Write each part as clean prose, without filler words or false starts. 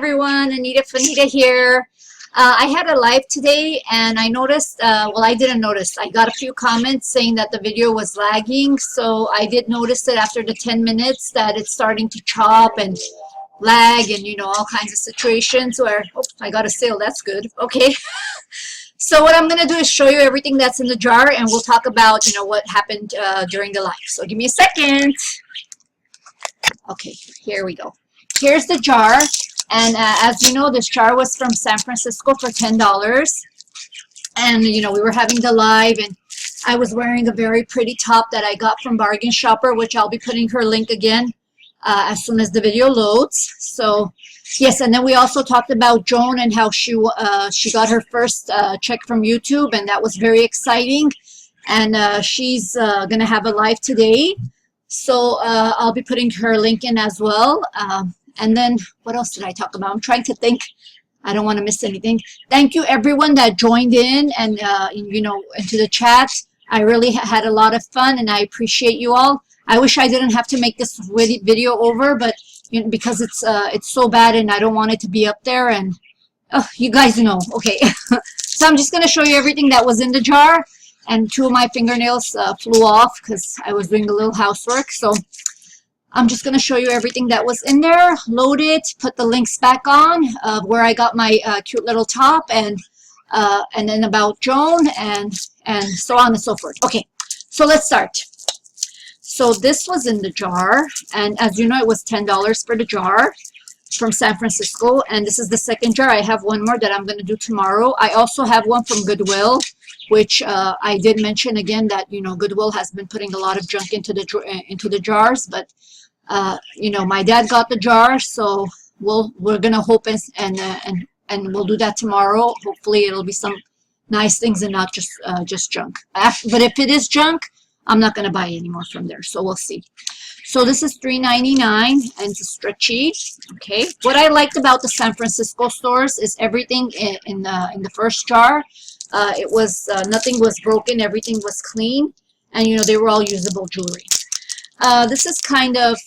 everyone, Anita Funita here. I had a live today and I noticed, well, I didn't notice. I got a few comments saying that the video was lagging. So I did notice it after the 10 minutes that it's starting to chop and lag and, you know, all kinds of situations where, oh, I got a sale. That's good. Okay. So what I'm going to do is show you everything that's in the jar and we'll talk about, you know, what happened during the live. So give me a second. Okay, here we go. Here's the jar. And as you know, this jar was from San Francisco for $10. And, you know, we were having the live and I was wearing a very pretty top that I got from Bargain Shopper, which I'll be putting her link again as soon as the video loads. So, yes, and then we also talked about Joan and how she got her first check from YouTube, and that was very exciting. And she's going to have a live today. So I'll be putting her link in as well. And then what else did I talk about? I'm trying to think. I don't want to miss anything. Thank you everyone that joined in and you know, into the chat. I really had a lot of fun and I appreciate you all. I wish I didn't have to make this video over, but you know, because it's so bad and I don't want it to be up there, and oh, you guys know. Okay. So I'm just going to show you everything that was in the jar, and two of my fingernails flew off because I was doing a little housework. So I'm just going to show you everything that was in there, load it, put the links back on where I got my cute little top, and then about Joan, and so on and so forth. Okay, so let's start. So this was in the jar, and as you know, it was $10 for the jar from San Francisco, and this is the second jar. I have one more that I'm going to do tomorrow. I also have one from Goodwill, which I did mention again that, you know, Goodwill has been putting a lot of junk into the jars, but you know, my dad got the jar, so we're gonna hope and we'll do that tomorrow. Hopefully it'll be some nice things and not just junk. But if it is junk, I'm not gonna buy any more from there, so we'll see. So this is $3.99 and it's stretchy. Okay, what I liked about the San Francisco stores is everything in the first jar, it was nothing was broken, everything was clean, and you know, they were all usable jewelry. This is kind of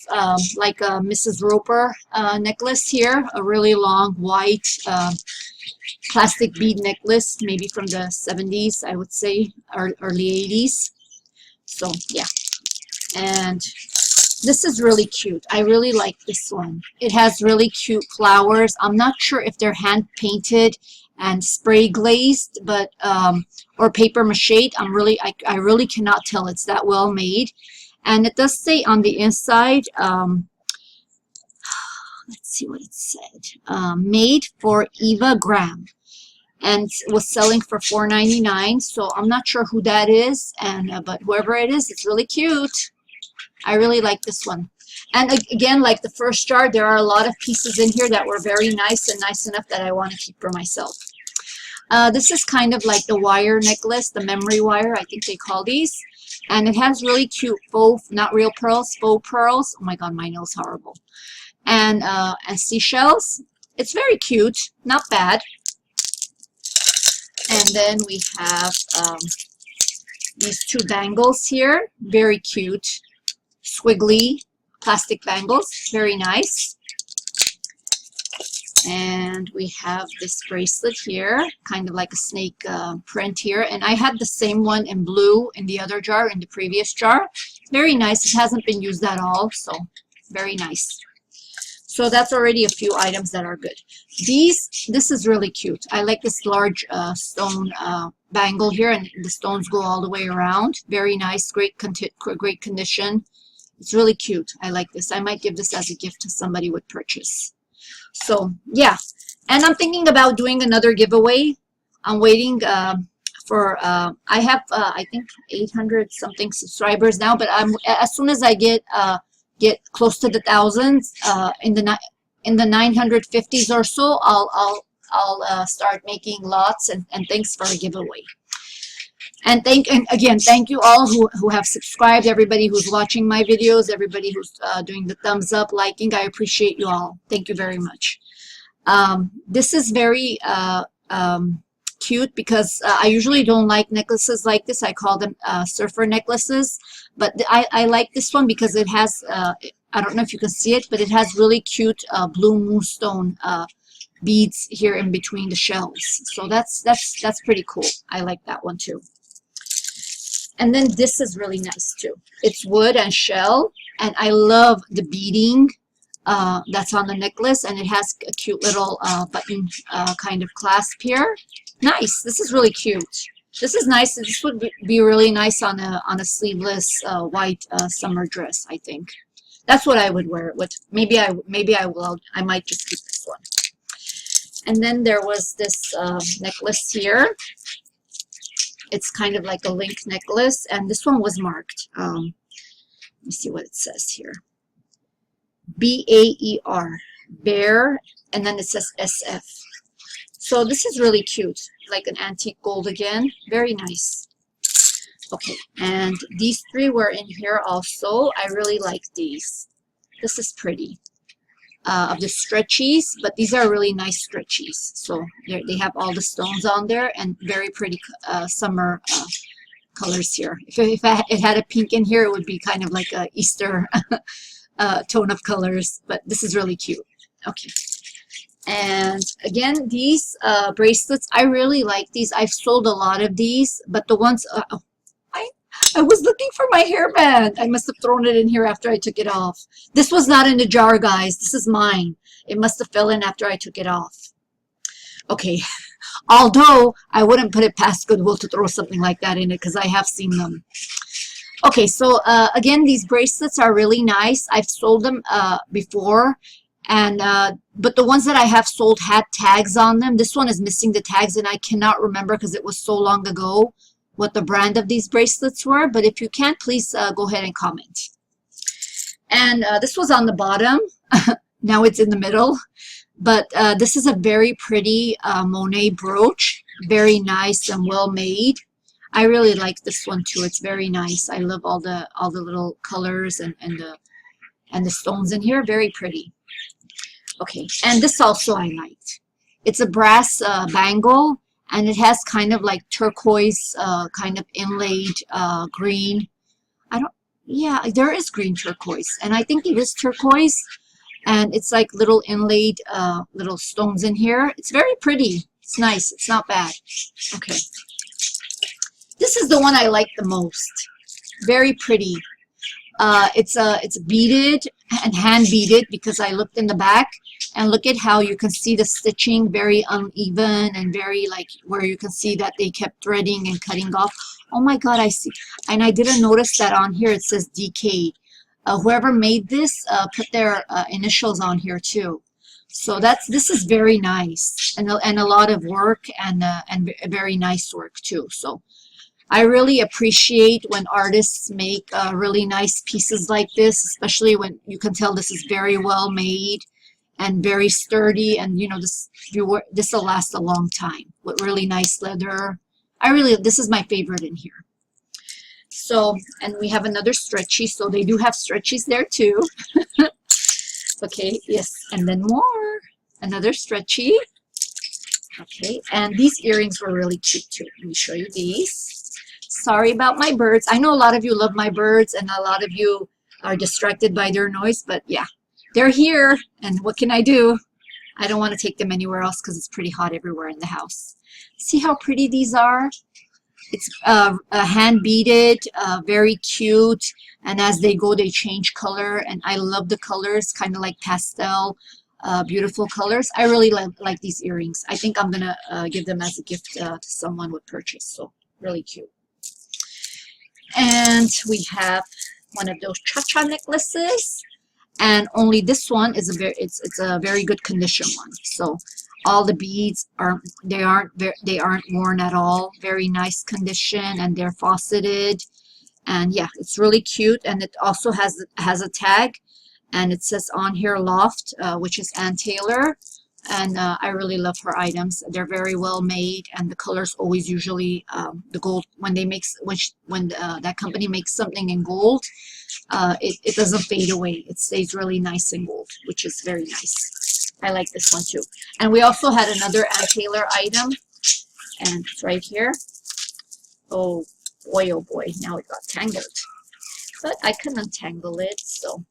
like a Mrs. Roper necklace here, a really long white plastic bead necklace, maybe from the 70s, I would say, or early 80s. So yeah, and this is really cute. I really like this one. It has really cute flowers. I'm not sure if they're hand painted and spray glazed, but or paper mache. I really cannot tell. It's that well made. And it does say on the inside, let's see what it said, made for Eva Graham, and it was selling for $4.99. So I'm not sure who that is, and but whoever it is, it's really cute. I really like this one. And again, like the first jar, there are a lot of pieces in here that were very nice and nice enough that I want to keep for myself. This is kind of like the wire necklace, the memory wire, I think they call these. And it has really cute faux, not real pearls, faux pearls. Oh my God, my nail's horrible. And seashells. It's very cute, not bad. And then we have these two bangles here, very cute, squiggly plastic bangles, very nice. And we have this bracelet here, kind of like a snake print here. And I had the same one in blue in the other jar, in the previous jar. Very nice. It hasn't been used at all, so very nice. So that's already a few items that are good. This is really cute. I like this large stone bangle here, and the stones go all the way around. Very nice, great condition. It's really cute. I like this. I might give this as a gift to somebody with purchase. So yeah, and I'm thinking about doing another giveaway. I'm waiting for I have I think 800 something subscribers now, but as soon as I get close to the thousands, in the 950s or so, I'll start making lots and things for a giveaway. And again, thank you all who have subscribed, everybody who's watching my videos, everybody who's doing the thumbs up, liking. I appreciate you all. Thank you very much. This is very cute because I usually don't like necklaces like this. I call them surfer necklaces. But I like this one because it has I don't know if you can see it, but it has really cute blue moonstone beads here in between the shells. So that's pretty cool. I like that one too. And then this is really nice too. It's wood and shell, and I love the beading that's on the necklace, and it has a cute little button kind of clasp here. Nice. This is really cute. This is nice. This would be really nice on a sleeveless white summer dress, I think. That's what I would wear it with. Maybe I will. I might just keep this one. And then there was this necklace here. It's kind of like a link necklace, and this one was marked. Let me see what it says here. B-A-E-R, bear, and then it says SF. So this is really cute, like an antique gold again. Very nice. Okay, and these three were in here also. I really like these. This is pretty. Of the stretchies, but these are really nice stretchies. So they have all the stones on there and very pretty summer colors here. If it had a pink in here, it would be kind of like a Easter tone of colors, but this is really cute. Okay. And again, these bracelets, I really like these. I've sold a lot of these, but the ones, I was looking for my hairband. I must have thrown it in here after I took it off. This was not in the jar, guys. This is mine. It must have fell in after I took it off. Okay. Although I wouldn't put it past Goodwill to throw something like that in it because I have seen them. Okay, so again, these bracelets are really nice. I've sold them before, and but the ones that I have sold had tags on them. This one is missing the tags, and I cannot remember because it was so long ago what the brand of these bracelets were. But if you can, please go ahead and comment. And this was on the bottom. Now it's in the middle. But this is a very pretty Monet brooch. Very nice and well made. I really like this one too. It's very nice. I love all the little colors and the stones in here. Very pretty. Okay, and this also I liked. It's a brass bangle, and it has kind of like turquoise kind of inlaid green. Yeah, there is green turquoise, and I think it is turquoise, and it's like little inlaid little stones in here. It's very pretty. It's nice. It's not bad. Okay. This is the one I like the most. Very pretty. It's beaded and hand beaded because I looked in the back, and look at how you can see the stitching very uneven and very like where you can see that they kept threading and cutting off. Oh my God, I see. And I didn't notice that on here it says DK. Whoever made this put their initials on here too. So this is very nice, and a lot of work and very nice work too. So I really appreciate when artists make really nice pieces like this, especially when you can tell this is very well made and very sturdy, and you know this will last a long time with really nice leather. This is my favorite in here. So, and we have another stretchy, so they do have stretchies there too. Okay, yes, and then more, another stretchy. Okay, and these earrings were really cute too. Let me show you these. Sorry about my birds. I know a lot of you love my birds, and a lot of you are distracted by their noise, but yeah, they're here, and what can I do? I don't want to take them anywhere else because it's pretty hot everywhere in the house. See how pretty these are? It's hand beaded, very cute, and as they go, they change color, and I love the colors, kind of like pastel, beautiful colors. I really like these earrings. I think I'm gonna give them as a gift to someone with purchase. So really cute. And we have one of those cha-cha necklaces, and only this one is it's a very good condition one. So all the beads aren't worn at all. Very nice condition, and they're faceted, and yeah, it's really cute. And it also has a tag, and it says on here Loft, which is Ann Taylor, and I really love her items. They're very well made, and the colors always usually the gold when that company makes something in gold, it doesn't fade away. It stays really nice in gold, which is very nice. I like this one too. And we also had another Ann Taylor item, and it's right here. Oh boy, now it got tangled, but I can untangle it. So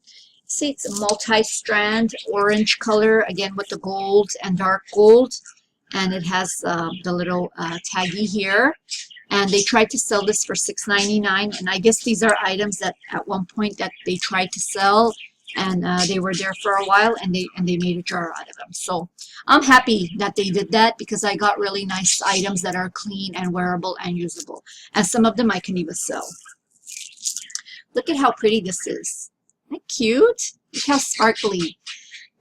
See, it's a multi-strand orange color, again with the gold and dark gold. And it has the little taggy here. And they tried to sell this for $6.99. And I guess these are items that at one point that they tried to sell. And they were there for a while, and they made a jar out of them. So I'm happy that they did that, because I got really nice items that are clean and wearable and usable. And some of them I can even sell. Look at how pretty this is. Isn't that cute? Look how sparkly.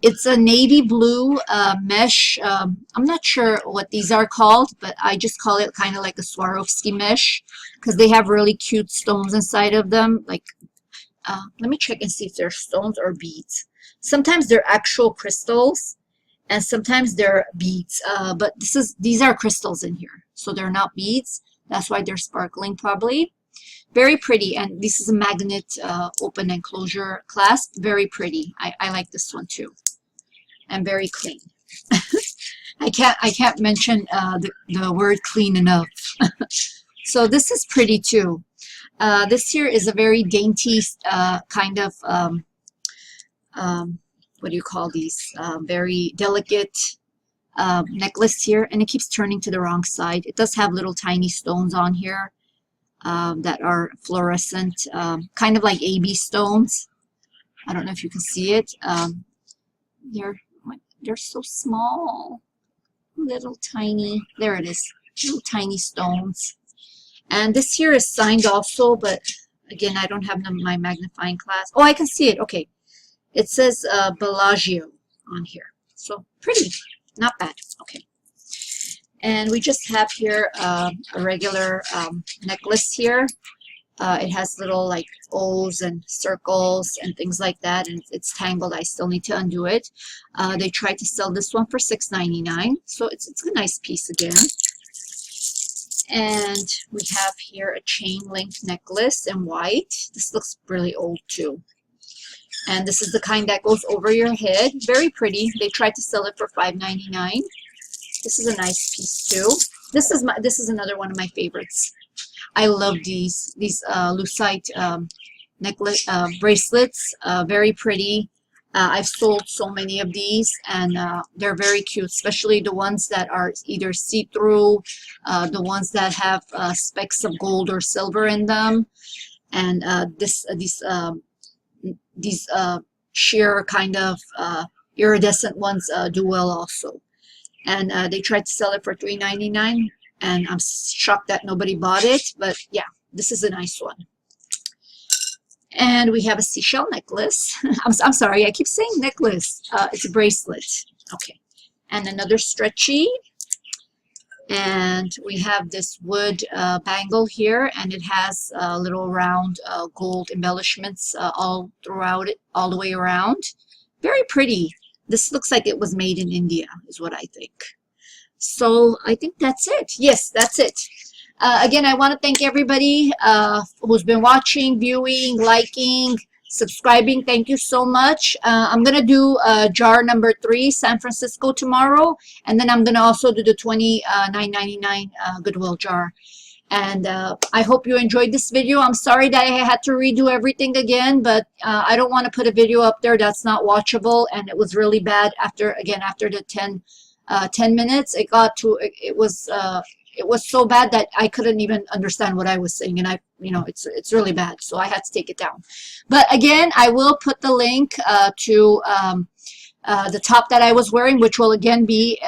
It's a navy blue mesh. I'm not sure what these are called, but I just call it kind of like a Swarovski mesh, because they have really cute stones inside of them. Like, let me check and see if they're stones or beads. Sometimes they're actual crystals, and sometimes they're beads. But these are crystals in here, so they're not beads. That's why they're sparkling probably. Very pretty, and this is a magnet open and closure clasp. Very pretty. I like this one too, and very clean. I can't mention the word clean enough. So this is pretty too. This here is a very dainty kind of what do you call these? Very delicate necklace here, and it keeps turning to the wrong side. It does have little tiny stones on here that are fluorescent, kind of like AB stones. I don't know if you can see it. They're so small, little tiny. There it is, little tiny stones. And this here is signed also, but again, I don't have my magnifying glass. Oh, I can see it. Okay, it says Bellagio on here. So pretty, not bad. Okay. And we just have here a regular necklace here. It has little like O's and circles and things like that, and it's tangled. I still need to undo it. They tried to sell this one for $6.99, so it's a nice piece again. And we have here a chain link necklace in white. This looks really old too. And this is the kind that goes over your head. Very pretty. They tried to sell it for $5.99. This is a nice piece too. This is another one of my favorites. I love these lucite necklace bracelets. Very pretty. I've sold so many of these, and they're very cute, especially the ones that are either see-through, the ones that have specks of gold or silver in them, and these sheer kind of iridescent ones do well also. And they tried to sell it for $3.99, and I'm shocked that nobody bought it, but yeah, this is a nice one. And we have a seashell necklace. I'm sorry, I keep saying necklace. It's a bracelet. Okay. And another stretchy. And we have this wood bangle here, and it has little round gold embellishments all throughout it, all the way around. Very pretty. This looks like it was made in India, is what I think. So I think that's it. Yes, that's it. Again, I want to thank everybody who's been watching, viewing, liking, subscribing. Thank you so much. I'm going to do jar number 3, San Francisco, tomorrow. And then I'm going to also do the $29.99 Goodwill jar. And I hope you enjoyed this video. I'm sorry that I had to redo everything again, but I don't want to put a video up there that's not watchable. And it was really bad after the 10 minutes. It was so bad that I couldn't even understand what I was saying, and it's really bad, so I had to take it down. But again, I will put the link to the top that I was wearing, which will again be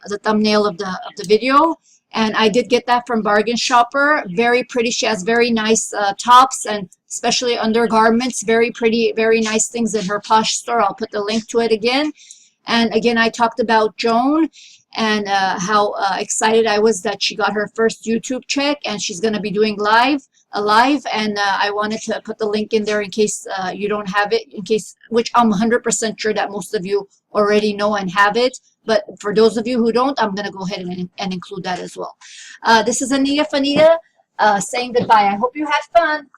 the thumbnail of the video. And I did get that from Bargain Shopper. Very pretty. She has very nice tops, and especially undergarments. Very pretty, very nice things in her Posh store. I'll put the link to it again. And again, I talked about Joan and how excited I was that she got her first YouTube check, and she's going to be doing a live, and I wanted to put the link in there in case you don't have it, which I'm 100% sure that most of you already know and have it, but for those of you who don't, I'm going to go ahead and include that as well. This is Anita Funita saying goodbye. I hope you had fun.